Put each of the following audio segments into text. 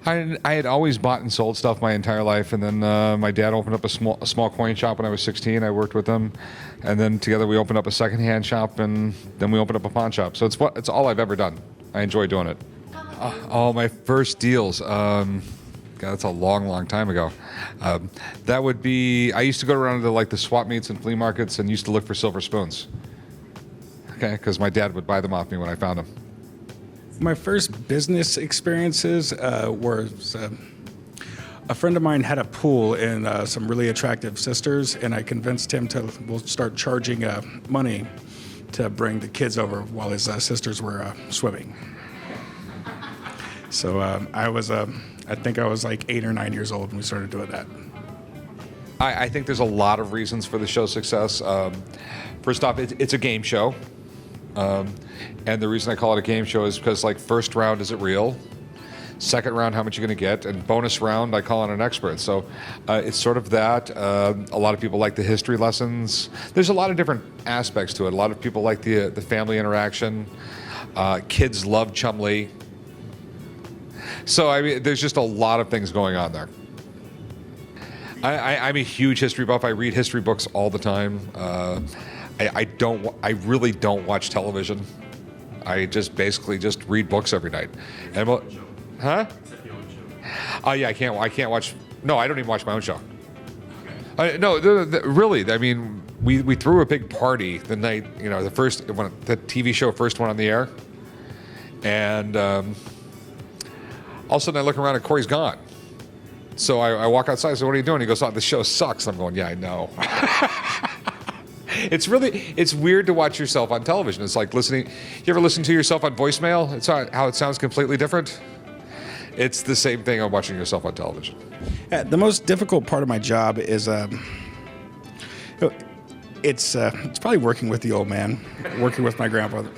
I had always bought and sold stuff my entire life, and then my dad opened up a small coin shop when I was 16. I worked with him, and then together we opened up a secondhand shop, and then we opened up a pawn shop. So it's all I've ever done. I enjoy doing it. Oh, my first deals. God, that's a long time ago. That would be, I used to go around to like the swap meets and flea markets and used to look for silver spoons. Okay, because my dad would buy them off me when I found them. My first business experiences was a friend of mine had a pool and some really attractive sisters, and I convinced him to we'll start charging money to bring the kids over while his sisters were swimming. So I think I was like 8 or 9 years old when we started doing that. I think there's a lot of reasons for the show's success. First off, it's a game show. And the reason I call it a game show is because, like, first round, is it real? Second round, how much you're going to get? And bonus round, I call on an expert. So it's sort of that. A lot of people like the history lessons. There's a lot of different aspects to it. A lot of people like the family interaction. Kids love Chumlee. So, I mean, there's just a lot of things going on there. I'm a huge history buff. I read history books all the time. I really don't watch television. I just basically just read books every night. And huh? Oh yeah, I can't watch. No, I don't even watch my own show. No, really. I mean, we threw a big party the night when the TV show first went on the air, and all of a sudden I look around and Corey's gone. So I walk outside. So what are you doing? He goes, "Oh, the show sucks." I'm going, "Yeah, I know." It's weird to watch yourself on television. It's like listening. You ever listen to yourself on voicemail? It's how it sounds completely different. It's the same thing on watching yourself on television. The most difficult part of my job is it's probably working with the old man, working with my grandfather.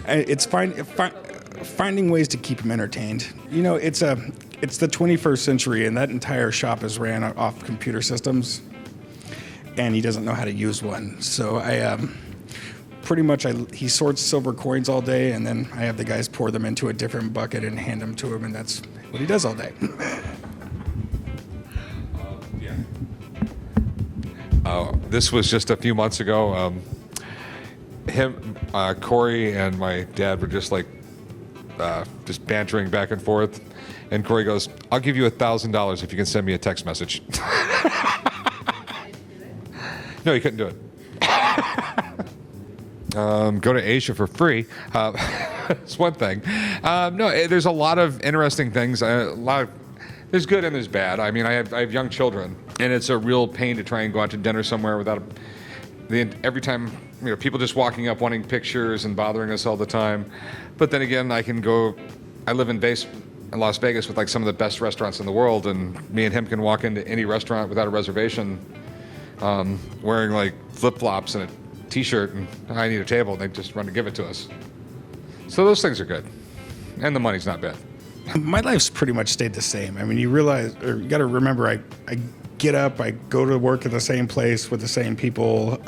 It's finding ways to keep him entertained. You know, it's the 21st century, and that entire shop is ran off computer systems. And he doesn't know how to use one. So he sorts silver coins all day, and then I have the guys pour them into a different bucket and hand them to him, and that's what he does all day. This was just a few months ago. Corey, and my dad were just just bantering back and forth, and Corey goes, "I'll give you $1,000 if you can send me a text message." No, he couldn't do it. Go to Asia for free. It's one thing. No, there's a lot of interesting things. There's good and there's bad. I mean, I have young children, and it's a real pain to try and go out to dinner somewhere without every time, people just walking up wanting pictures and bothering us all the time. But then again, I live in Las Vegas with like some of the best restaurants in the world, and me and him can walk into any restaurant without a reservation. Wearing like flip-flops and a t-shirt, and I need a table, and they just run to give it to us. So those things are good, and the money's not bad. My life's pretty much stayed the same. I mean, you got to remember, I get up, I go to work at the same place with the same people.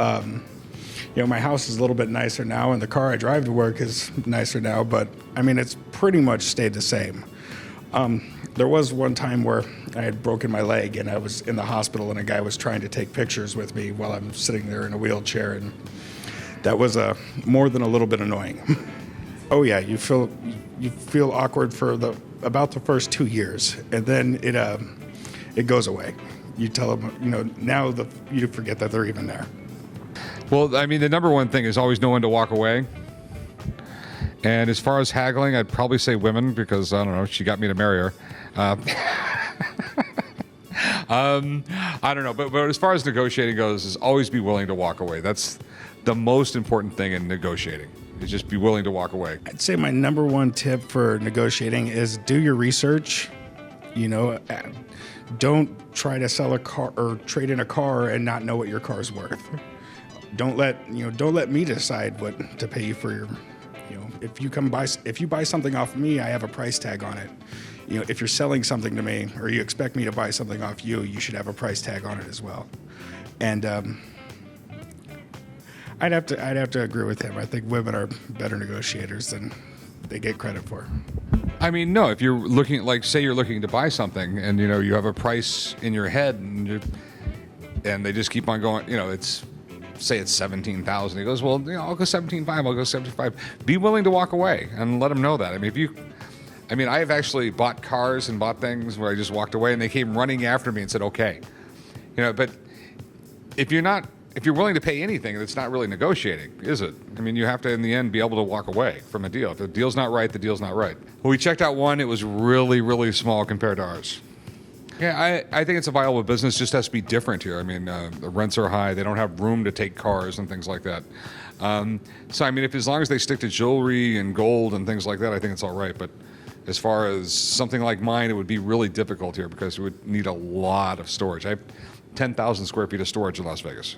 My house is a little bit nicer now, and the car I drive to work is nicer now, but I mean, it's pretty much stayed the same. There was one time where I had broken my leg, and I was in the hospital, and a guy was trying to take pictures with me while I'm sitting there in a wheelchair, and that was more than a little bit annoying. Oh yeah, you feel awkward for about the first 2 years, and then it goes away. You tell them, now you forget that they're even there. Well, I mean, the number one thing is always know when to walk away. And as far as haggling, I'd probably say women, because, I don't know, she got me to marry her. I don't know, but as far as negotiating goes, is always be willing to walk away. That's the most important thing in negotiating, is just be willing to walk away. I'd say my number one tip for negotiating is do your research. Don't try to sell a car or trade in a car and not know what your car's worth. Don't let me decide what to pay you for your. If you buy something off of me, I have a price tag on it. If you're selling something to me or you expect me to buy something off you, you should have a price tag on it as well. And I'd have to agree with him. I think women are better negotiators than they get credit for. I mean, no. If you're looking, like, say you're looking to buy something, and you have a price in your head, and they just keep on going. It's say it's 17,000. He goes, well, I'll go 17,500. I'll go 75. Be willing to walk away and let them know that. I mean, I have actually bought cars and bought things where I just walked away, and they came running after me and said, okay, But if you're willing to pay anything, that's not really negotiating, is it? I mean, you have to, in the end, be able to walk away from a deal. If the deal's not right, the deal's not right. Well, we checked out one. It was really, really small compared to ours. Yeah, I think it's a viable business. Just has to be different here. I mean, the rents are high. They don't have room to take cars and things like that. So, I mean, as long as they stick to jewelry and gold and things like that, I think it's all right. But as far as something like mine, it would be really difficult here because it would need a lot of storage. I have 10,000 square feet of storage in Las Vegas.